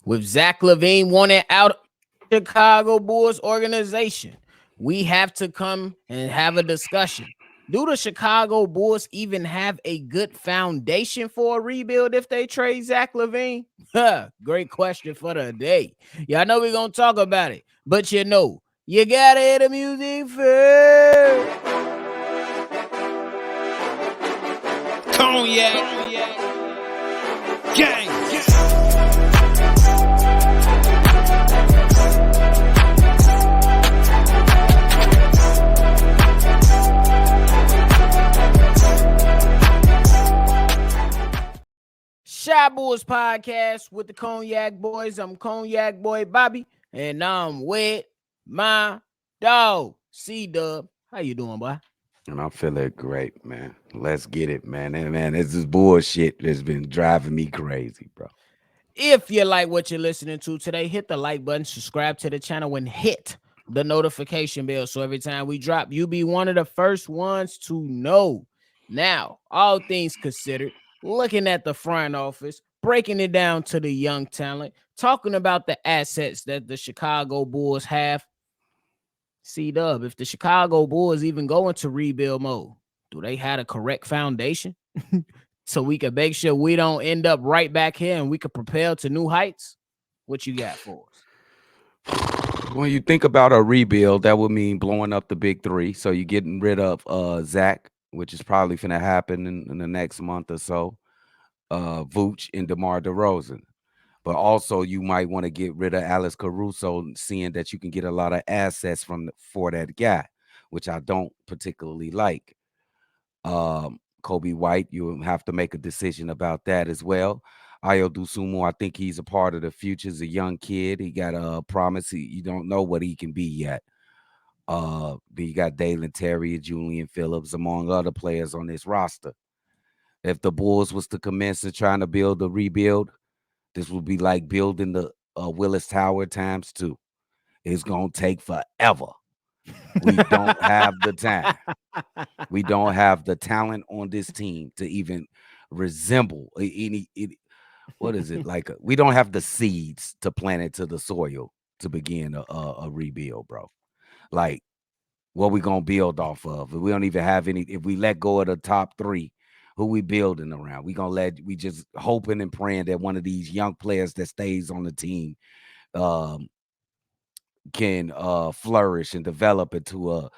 With Zach LaVine wanting out of Chicago Bulls organization, we have to come and have a discussion. Do the Chicago Bulls even have a good foundation for a rebuild if they trade Zach LaVine? Great question for the day. Yeah, I know we're going to talk about it, but you got to hear the music first. Cognac. Gang. Shy Boys Podcast with the Cognac Boys. I'm Cognac Boy Bobby, and I'm with my dog, CDubb. How you doing, boy? And I'm feeling great, man. Let's get it, man. And man, this is bullshit that's been driving me crazy, bro. If you like what you're listening to today, hit the like button, subscribe to the channel, and hit the notification bell so every time we drop, you'll be one of the first ones to know. Now, all things considered, looking at the front office, breaking it down to the young talent, talking about the assets that the Chicago Bulls have. CDubb, if the Chicago Bulls even go into rebuild mode, do they have a correct foundation? So we can make sure we don't end up right back here and we can propel to new heights? What you got for us? When you think about a rebuild, that would mean blowing up the big three. So you're getting rid of Zach, which is probably going to happen in the next month or so. Vooch and DeMar DeRozan. But also you might want to get rid of Alex Caruso, seeing that you can get a lot of assets for that guy, which I don't particularly like. Kobe White, you have to make a decision about that as well. Ayo Dosunmu, I think he's a part of the future. He's a young kid. He got a promise. You don't know what he can be yet. But you got Dalen Terry, Julian Phillips, among other players on this roster. If the Bulls was to commence to trying to build a rebuild, this would be like building the Willis Tower times 2. It's going to take forever. We don't have the time. We don't have the talent on this team to even resemble any what is it like? We don't have the seeds to plant into the soil to begin a rebuild, bro. Like, what we gonna build off of? We don't even have any. If we let go of the top 3, who we building around? We just hoping and praying that one of these young players that stays on the team can flourish and develop into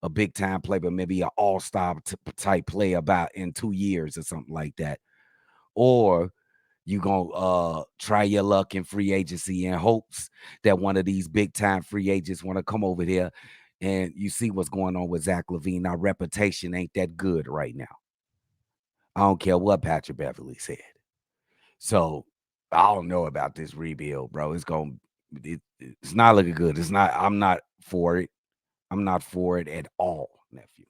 a big time player, but maybe an all-star type player about in 2 years or something like that. Or you gonna try your luck in free agency in hopes that one of these big time free agents want to come over here. And you see what's going on with Zach LaVine. Our reputation ain't that good right now. I don't care what Patrick Beverly said. So I don't know about this rebuild, bro. It's not looking good. I'm not for it. I'm not for it at all, nephew.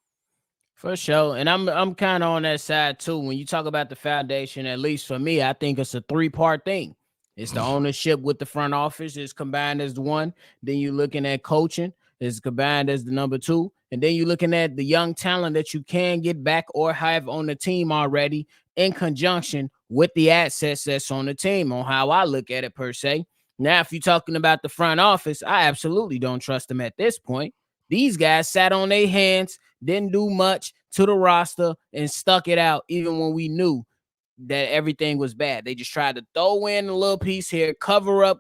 For sure. And I'm kind of on that side too. When you talk about the foundation, at least for me, I think it's a 3-part thing. It's the ownership with the front office is combined as the one. Then you're looking at coaching is combined as the number 2. And then you're looking at the young talent that you can get back or have on the team already in conjunction with the assets that's on the team, on how I look at it per se. Now, if you're talking about the front office, I absolutely don't trust them at this point. These guys sat on their hands, didn't do much to the roster, and stuck it out even when we knew that everything was bad. They just tried to throw in a little piece here, cover up,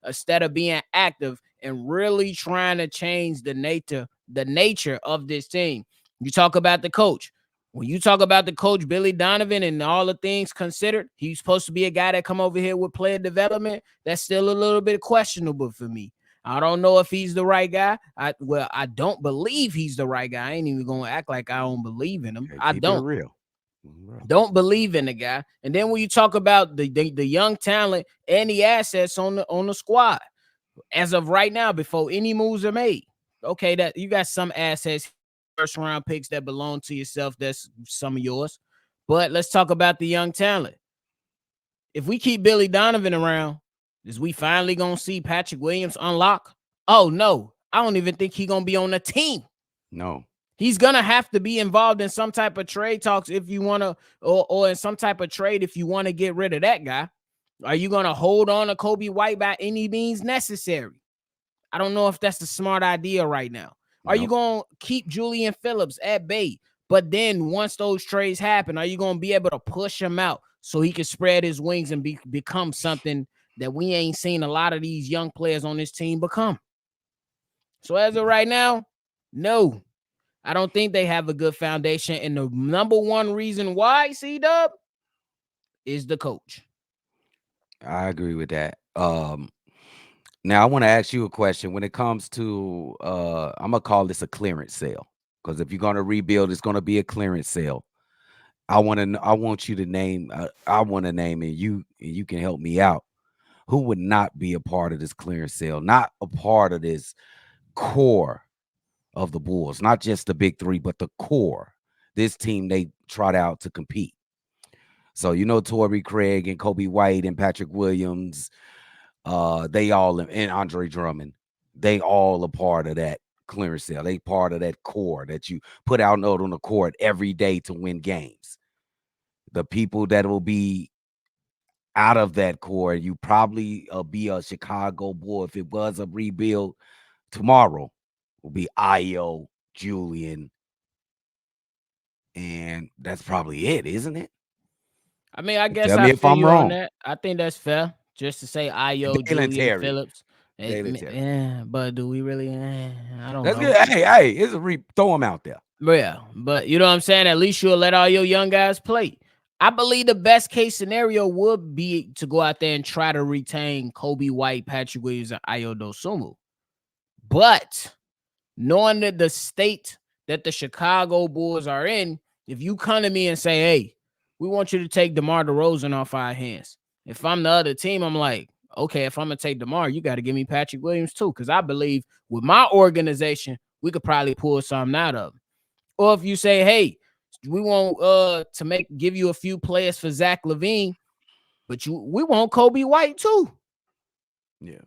instead of being active and really trying to change the nature of this team. You talk about the coach. When you talk about the coach, Billy Donovan, and all the things considered, he's supposed to be a guy that come over here with player development. That's still a little bit questionable for me. I don't know if he's the right guy. I don't believe he's the right guy. I ain't even gonna act like I don't believe in him. I don't believe in the guy. And then when you talk about the young talent and the assets on the squad, as of right now, before any moves are made, okay, that you got some assets, first round picks that belong to yourself. That's some of yours. But let's talk about the young talent. If we keep Billy Donovan around, is we finally gonna see Patrick Williams unlock? Oh no, I don't even think he's gonna be on the team. No, he's gonna have to be involved in some type of trade talks if you want to, or in some type of trade if you want to get rid of that guy. Are you going to hold on to Kobe White by any means necessary? I don't know if that's a smart idea right now. Are you Nope. going to keep Julian Phillips at bay? But then once those trades happen, are you going to be able to push him out so he can spread his wings and become something that we ain't seen a lot of these young players on this team become? So as of right now, no, I don't think they have a good foundation. And the number one reason why, CDubb, is the coach. I agree with that. Now I want to ask you a question when it comes to I'm gonna call this a clearance sale because if you're gonna rebuild, it's gonna be a clearance sale. I want you to name. I want to name, and you can help me out. Who would not be a part of this clearance sale? Not a part of this core of the Bulls, not just the big three, but the core. This team they trot out to compete. So Torrey Craig and Kobe White and Patrick Williams, they all and Andre Drummond, they all a part of that clearance sale. They part of that core that you put out note on the court every day to win games. The people that will be out of that core, you probably be a Chicago Bull if it was a rebuild tomorrow. Will be Io, Julian, and that's probably it, isn't it? I mean, I guess Tell I me if feel I'm you on wrong. that. I think that's fair. Just to say Io, Dalen Julian Terry. Phillips. Dalen Terry. But do we really? I don't That's know. good. Hey, it's a throw them out there. Yeah, but you know what I'm saying? At least you'll let all your young guys play. I believe the best case scenario would be to go out there and try to retain Kobe White, Patrick Williams, and Ayo Dosunmu. But knowing that the state that the Chicago Bulls are in, if you come to me and say, hey, we want you to take DeMar DeRozan off our hands. If I'm the other team, I'm like, okay, if I'm going to take DeMar, you got to give me Patrick Williams too. Because I believe with my organization, we could probably pull something out of it. Or if you say, hey, we want to give you a few players for Zach LaVine, but we want Kobe White too. Yeah.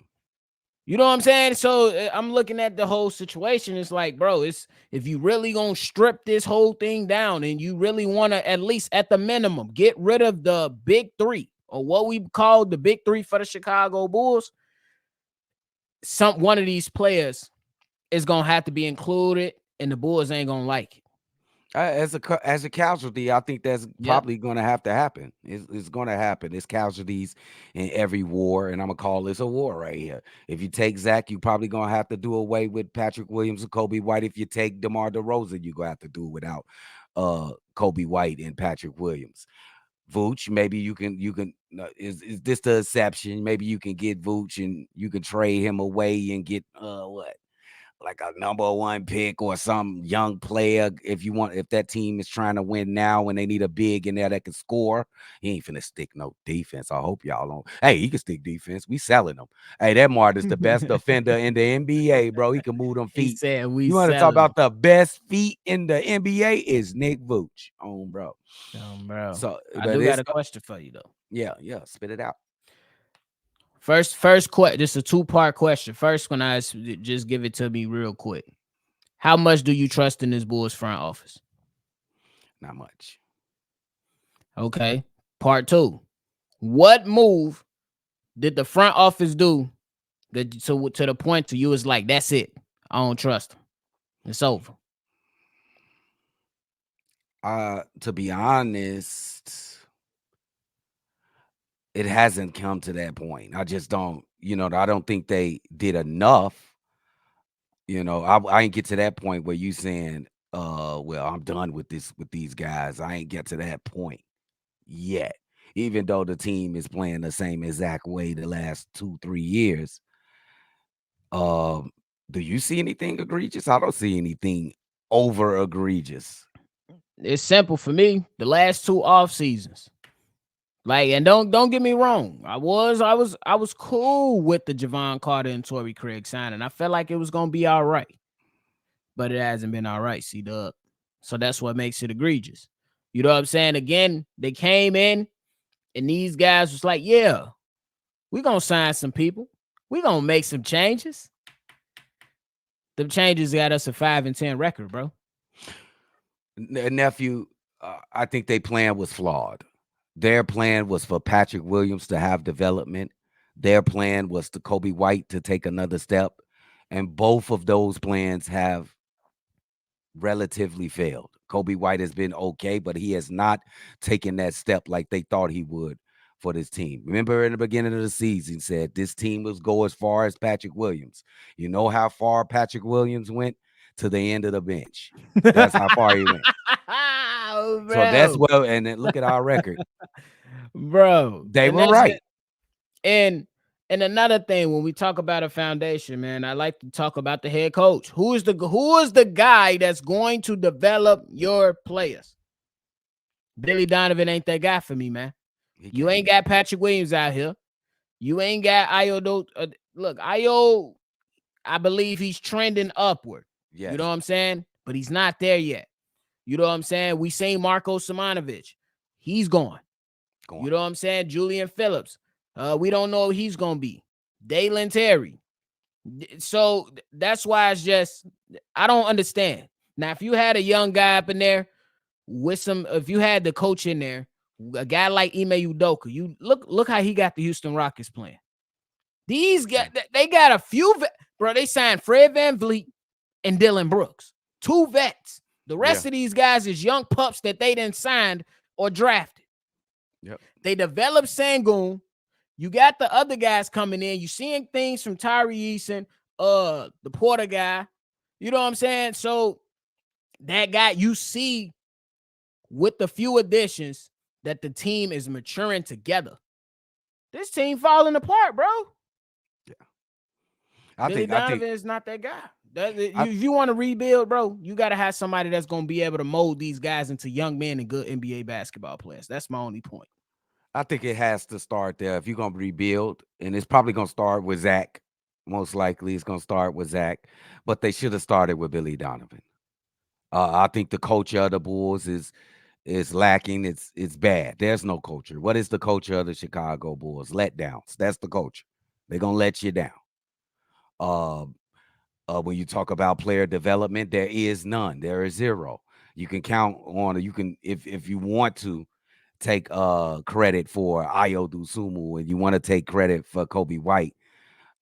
You know what I'm saying? So I'm looking at the whole situation. It's like, bro, it's if you really gonna strip this whole thing down and you really want to, at least at the minimum, get rid of the big three or what we call the big three for the Chicago Bulls, one of these players is gonna have to be included, and the Bulls ain't gonna like it. As a casualty, I think that's Yep. probably going to have to happen. It's going to happen. It's casualties in every war, and I'm gonna call this a war right here. If you take Zach, you probably gonna have to do away with Patrick Williams and Kobe White. If you take DeMar DeRozan, you're gonna have to do it without Kobe White and Patrick Williams. Vooch, maybe you can is this the exception? Maybe you can get Vooch and you can trade him away and get what, like a number one pick or some young player if that team is trying to win now and they need a big in there that can score. He ain't finna stick no defense. I hope y'all don't. Hey, he can stick defense. We selling him. Hey, that Mart is the best defender in the NBA, bro. He can move them He feet. said we You want to talk selling about the best feet in the NBA is Nick Vooch, bro. bro. So, I but do got it's a question for you though. yeah, spit it out. First question. This is a 2-part question. First, when I just give it to me real quick. How much do you trust in this Bulls front office? Not much. Okay. Part 2. What move did the front office do that to the point to you is like, that's it. I don't trust them. It's over. To be honest, it hasn't come to that point. I just don't, I don't think they did enough. I ain't get to that point where you saying, well, I'm done with these guys. I ain't get to that point yet. Even though the team is playing the same exact way the last 2-3 years. Um, do you see anything egregious? I don't see anything over egregious. It's simple for me. The last 2 off seasons. Like, and don't get me wrong. I was cool with the Javon Carter and Torrey Craig signing. I felt like it was gonna be all right, but it hasn't been all right, CDubb. So that's what makes it egregious. You know what I'm saying? Again, they came in and these guys was like, yeah, we're gonna sign some people. We're gonna make some changes. The changes got us a 5-10 record, bro. Nephew, I think they plan was flawed. Their plan was for Patrick Williams to have development. Their plan was to Kobe White to take another step. And both of those plans have relatively failed. Kobe White has been okay, but he has not taken that step like they thought he would for this team. Remember in the beginning of the season, said this team was go as far as Patrick Williams. You know how far Patrick Williams went? To the end of the bench. That's how far he went. Oh, So that's bro, well, and then look at our record. bro, They and were that's right. the and and another thing when we talk about a foundation, man, I like to talk about the head coach. Who is the guy that's going to develop your players? Billy Donovan ain't that guy for me, man. He You can't ain't be. got Patrick Williams out here. You ain't got Io. Look, Io, I believe he's trending upward. You know Yes. what I'm saying? But he's not there yet. You know what I'm saying? We seen Marco Simonovic. He's gone. Go on. You know what I'm saying? Julian Phillips. We don't know who he's gonna be. Dalen Terry. So that's why it's just I don't understand. Now, if you had a young guy up in there with some, if you had the coach in there, a guy like Ime Udoka, you look how he got the Houston Rockets playing. These guys, Yeah. they got a few, bro. They signed Fred VanVleet and Dylan Brooks, two vets. The Yeah. rest of these guys is young pups that they didn't signed or drafted. Yep. They developed Sangoon. You got the other guys coming in. You seeing things from Tyree Eason, the Porter guy. You know what I'm saying? So that guy, you see with the few additions that the team is maturing together. This team falling apart, bro. Yeah. Billy I think Donovan is not that guy. I If you want to rebuild, bro, you got to have somebody that's going to be able to mold these guys into young men and good NBA basketball players. That's my only point. I think it has to start there. If you're gonna rebuild, and it's probably gonna start with Zach. Most likely, it's gonna start with Zach, but they should have started with Billy Donovan. I think the culture of the Bulls is lacking. It's bad. There's no culture. What is the culture of the Chicago Bulls? Letdowns. That's the culture. They're gonna let you down. Uh, when you talk about player development, there is none. There is zero. You can count on. You can if you want to take credit for Ayo Sumu and you want to take credit for Kobe White,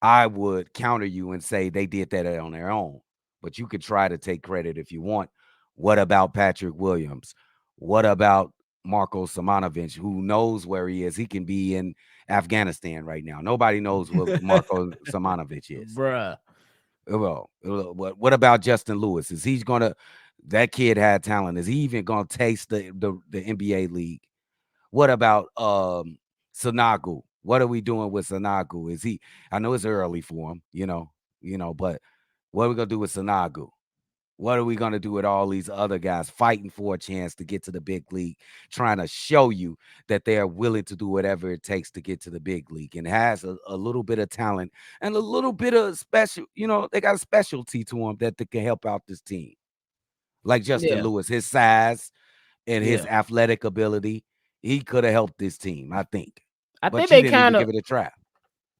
I would counter you and say they did that on their own. But you could try to take credit if you want. What about Patrick Williams? What about Marco Simonovic, who knows where he is? He can be in Afghanistan right now. Nobody knows what Marco Simonovic is. Bruh. What about Justin Lewis? Is he gonna? That kid had talent. Is he even gonna taste the NBA league? What about Sanagu? What are we doing with Sanagu? Is he? I know it's early for him, but what are we gonna do with Sanagu? What are we gonna do with all these other guys fighting for a chance to get to the big league, trying to show you that they are willing to do whatever it takes to get to the big league and has a little bit of talent and a little bit of special, they got a specialty to them that they can help out this team. Like Justin Yeah. Lewis, his size and his Yeah. athletic ability, he could have helped this team, I think. I But think you they didn't even kind of give it a try.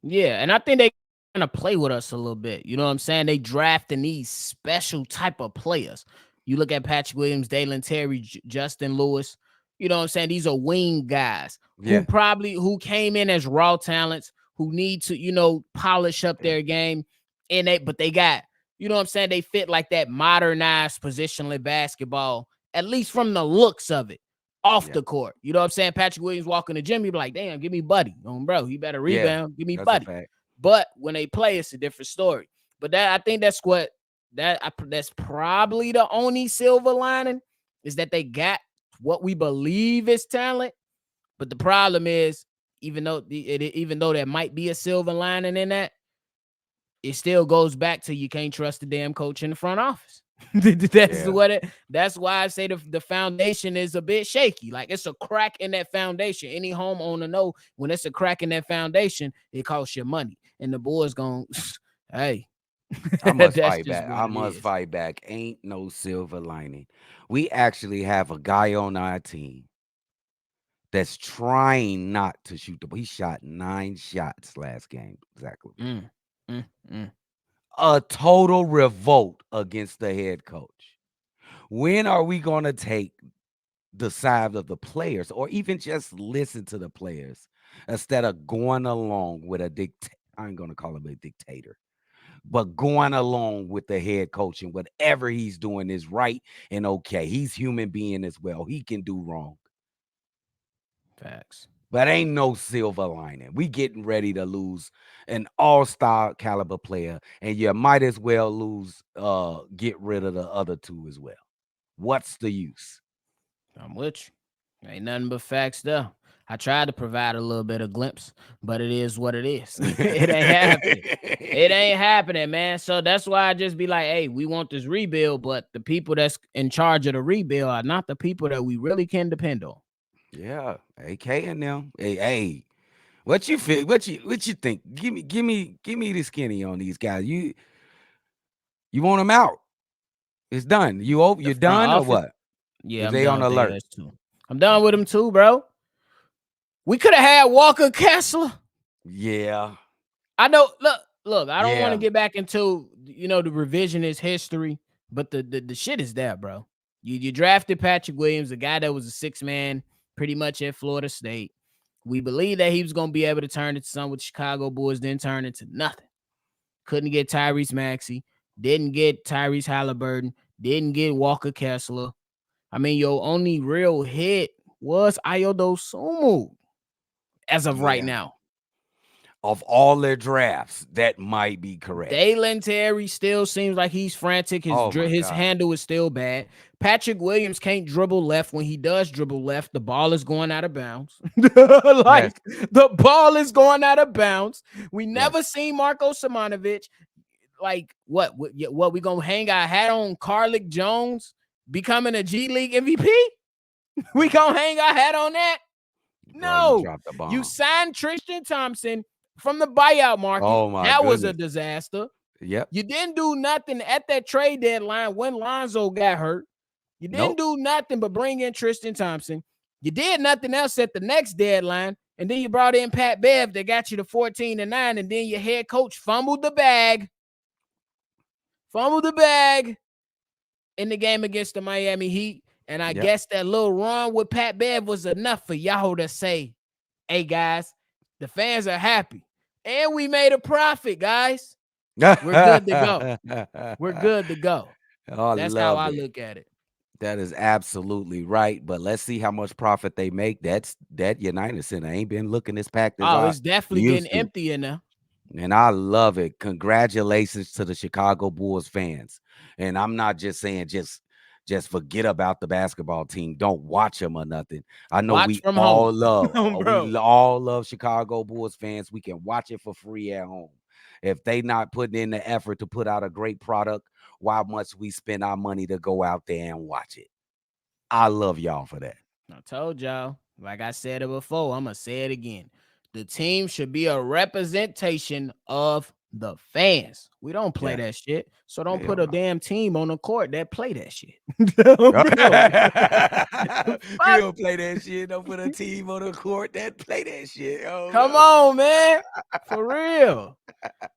Yeah, and I think they kind of play with us a little bit. You know what I'm saying? They drafting these special type of players. You look at Patrick Williams, Dalen Terry, Justin Lewis. You know what I'm saying? These are wing guys Yeah. who came in as raw talents who need to, polish up their game. But they got, you know what I'm saying? They fit like that modernized positionless basketball, at least from the looks of it off Yeah. the court. You know what I'm saying? Patrick Williams walking the gym, you be like, damn, give me Buddy. Bro, he better Yeah. rebound. Give me That's a Buddy. fact. But when they play, it's a different story. But I think that's probably the only silver lining is that they got what we believe is talent. But the problem is, even though there might be a silver lining in that, it still goes back to you can't trust the damn coach in the front office. Yeah. That's why I say the foundation is a bit shaky. Like it's a crack in that foundation. Any homeowner know when it's a crack in that foundation, it costs you money. And the boys going, hey, I must that's fight just back. what I it must is. fight back. Ain't no silver lining. We actually have a guy on our team that's trying not to shoot the ball. He shot 9 shots last game, Zach LaVine. Mm, mm, mm. A total revolt against the head coach. When are we going to take the side of the players, or even just listen to the players instead of going along with a I ain't gonna call him a dictator, but going along with the head coach and whatever he's doing is right and okay. He's human being as well. He can do wrong. Facts. But ain't no silver lining. We getting ready to lose an all-star caliber player, and you might as well get rid of the other two as well. What's the use? I'm with you. Ain't nothing but facts there. I tried to provide a little bit of glimpse, but it is what it is. It ain't happening. It ain't happening, man. So that's why I just be like, hey, we want this rebuild, but the people that's in charge of the rebuild are not the people that we really can depend on. Yeah, AK and them. Hey, what you feel? What you think? Give me the skinny on these guys. You want them out? It's done. The You're front done or office, what? yeah, Is I'm they done on with alert? their ass too. I'm done with Okay. them too, bro. We could have had Walker Kessler. Yeah. I know. Look. I don't want to Yeah. get back into the revisionist history, but the shit is there, bro. You drafted Patrick Williams, a guy that was a 6-man, pretty much at Florida State. We believe that he was gonna be able to turn into something with Chicago Bulls, then turn into nothing. Couldn't get Tyrese Maxey, didn't get Tyrese Halliburton, didn't get Walker Kessler. I mean, your only real hit was Ayodo Sumu as of right Yeah. now. Of all their drafts, that might be correct. Dalen Terry still seems like he's frantic. Oh my His God. handle is still bad. Patrick Williams can't dribble left. When he does dribble left, the ball is going out of bounds. Yes. Like the ball is going out of bounds. We never Yes. seen Marko Simonovic. Like what we gonna hang our hat on Carlick Jones becoming a G League MVP? We gonna hang our hat on that? Bro, you No. dropped the You bomb. signed Tristan Thompson from the buyout market. Oh my That was a goodness. disaster. Yep. You didn't do nothing at that trade deadline when Lonzo got hurt. You didn't Nope. do nothing but bring in Tristan Thompson. You did nothing else at the next deadline. And then you brought in Pat Bev that got you to 14-9. And then your head coach fumbled the bag in the game against the Miami Heat. And I Yep. guess that little run with Pat Bev was enough for y'all to say, hey, guys, the fans are happy. And we made a profit, guys. We're good to go. We're good to go. I That's how love I it. look at it. That is absolutely right. But let's see how much profit they make. That United Center ain't been looking as packed as Oh, I it's definitely getting used to. empty in there. And I love it. Congratulations to the Chicago Bulls fans. And I'm not just saying just forget about the basketball team. Don't watch them or nothing. I know Watch from home. Bro. we all love Chicago Bulls fans. We can watch it for free at home. If they not putting in the effort to put out a great product, why must we spend our money to go out there and watch it? I love y'all for that. I told y'all, like I said it before, I'm going to say it again. The team should be a representation of the fans. We don't play Yeah. that shit. So don't Hell put a no. damn team on the court that play that shit. Bro. We Fuck. don't play that shit. Don't put a team on the court that play that shit. Oh Come no. on, man. For real.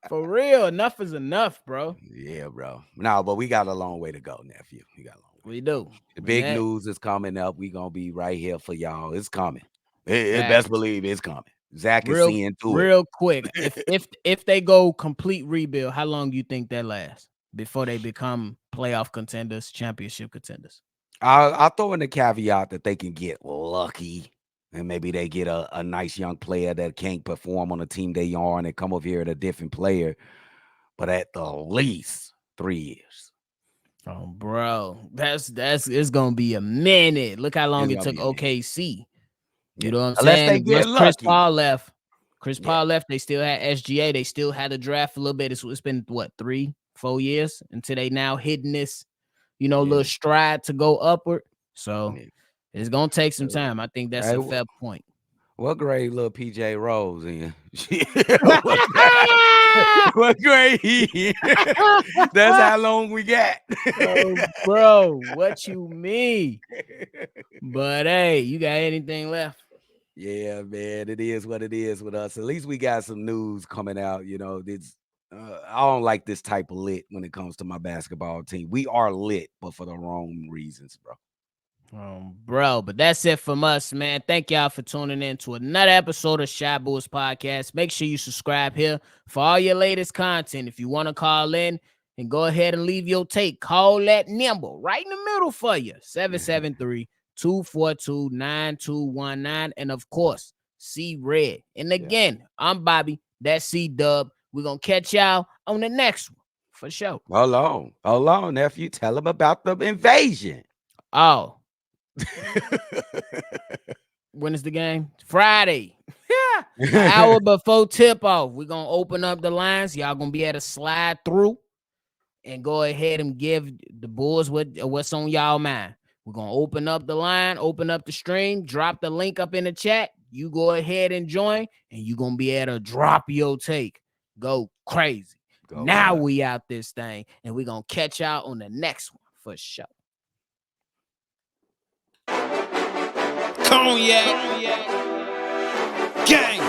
For real. Enough is enough, bro. Yeah, bro. No, but we got a long way to go, nephew. We got a long way We to go. do. The And big that news is coming up. We gonna be right here for y'all. It's coming. Best facts. believe it's coming. Zach is Real seeing through it. real quick. If they go complete rebuild, how long do you think that lasts before they become playoff contenders, championship contenders? I'll throw in the caveat that they can get lucky. And maybe they get a nice young player that can't perform on the team they are and they come over here at a different player. But at the least 3 years. Oh, bro. That's it's gonna be a minute. Look how long It's it gonna took be a minute. OKC. You Yeah. know what I'm Unless they saying? get Once Chris lucky. Paul left, Yeah. they still had SGA. They still had to draft a little bit. It's been what 3-4 years until they now hitting this, Yeah. little stride to go upward. So Yeah. it's gonna take some Uh, time. I think that's Hey, a fair point. what grade little PJ Rose in? What grade he in? That's how long we got. Oh, bro, what you mean? But hey, you got anything left? Yeah, man, it is what it is with us. At least we got some news coming out. I don't like this type of lit when it comes to my basketball team. We are lit, but for the wrong reasons, bro. Bro, but that's it from us, man. Thank y'all for tuning in to another episode of Shy Bulls Podcast. Make sure you subscribe here for all your latest content. If you want to call in and go ahead and leave your take, call that number right in the middle for you, 773-242-9219. And of course, C Red. And again, I'm Bobby. That's CDubb. We're going to catch y'all on the next one for sure. Hold on, nephew. Tell them about the invasion. Oh. When is the game? Friday. An hour before tip off. We're gonna open up the lines. Y'all gonna be able to slide through and go ahead and give the Bulls what's on y'all mind. We're gonna open up the line, open up the stream, drop the link up in the chat. You go ahead and join, and you're gonna be able to drop your take. Go crazy. Now we out this thing, and we're gonna catch y'all on the next one for sure. Cognac. Gang.